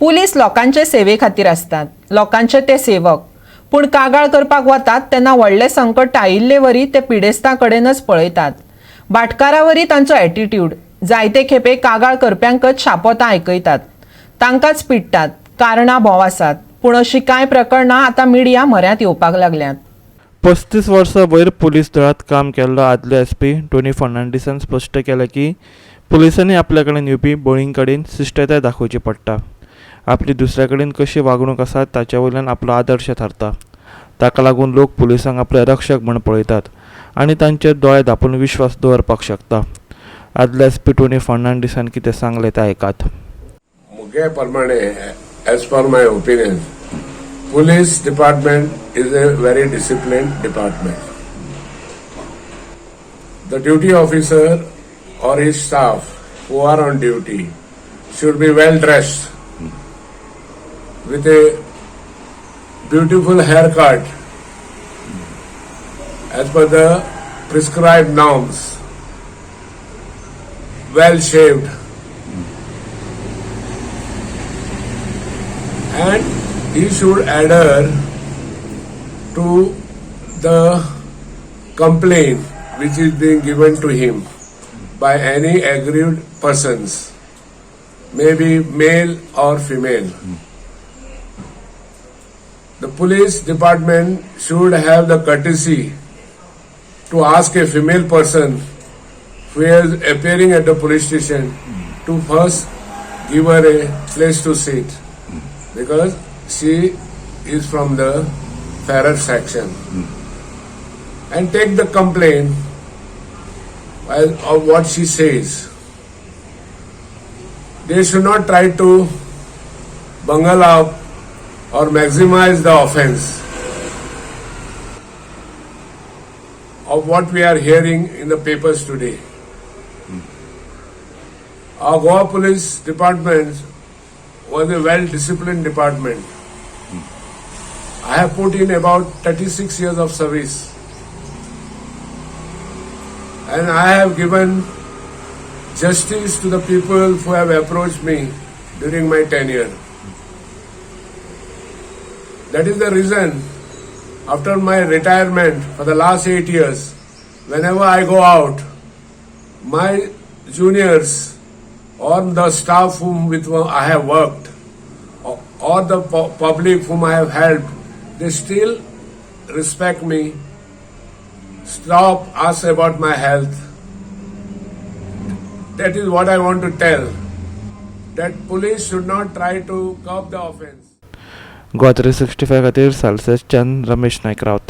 Police लोकांचे सेवे खातीर असतात, लोकांचे ते सेवक. पूण कागाळ करपाक वतात तेन्ना व्हडले संकट टाळिल्ले वरी ते पिडेस्तां कडेनच पळयतात. भाटकारा वरी तांचो एटिट्यूड. जायते खेपे कागाळ करप्यांकच शापोतां आयकयतात, तांकांच पिडटात. कारणां भोव आसात, पूण अशीं कांय प्रकरणां आतां मिडिया म्हऱ्यांत येवपाक लागल्यांत. 35 वर्सां वयर पुलीस दळांत काम केल्लो आदले एसपी टोनी फर्नांडिसान स्पश्ट केलें की पुलिसांनी आपल्या कडेन येवपी बळीं कडेन शिश्टताय दाखोवची पडटा. आपली दुसऱ्या कडेन कशी वागणूक आसा ताचे वयल्यान आपलो आदर्श थारता. ताका लागून लोक पुलिसांक आपले रक्षक म्हूण पळयतात आनी तांचेर दोळे धांपून विश्वास दवरपाक शकता. आदले एसपी टोनी फर्नांडिसान कितें सांगलें तें आयकात. मुगे प्रमाणे as per my opinion, police department is a very disciplined department. The duty officer or his staff who are on duty should be well dressed with a beautiful haircut as per the prescribed norms, well shaved, and he should adhere to the complaint which is being given to him by any aggrieved persons, maybe male or female. The police department should have the courtesy to ask a female person who is appearing at the police station to first give her a place to sit, because she is from the fairer section, and take the complaint of what she says. They should not try to bungle up or maximize the offense of what we are hearing in the papers today. Our Goa Police Department was a well-disciplined department. I have put in about 36 years of service, and I have given justice to the people who have approached me during my tenure. That is the reason, after my retirement for the last 8 years, whenever I go out, my juniors or the staff with whom I have worked, or the public whom I have helped, they still respect me, stop, ask about my health. That is what I want to tell, that police should not try to curb the offense. Goa 365 खातीर सालसेच्यान रमेश नायक रावत.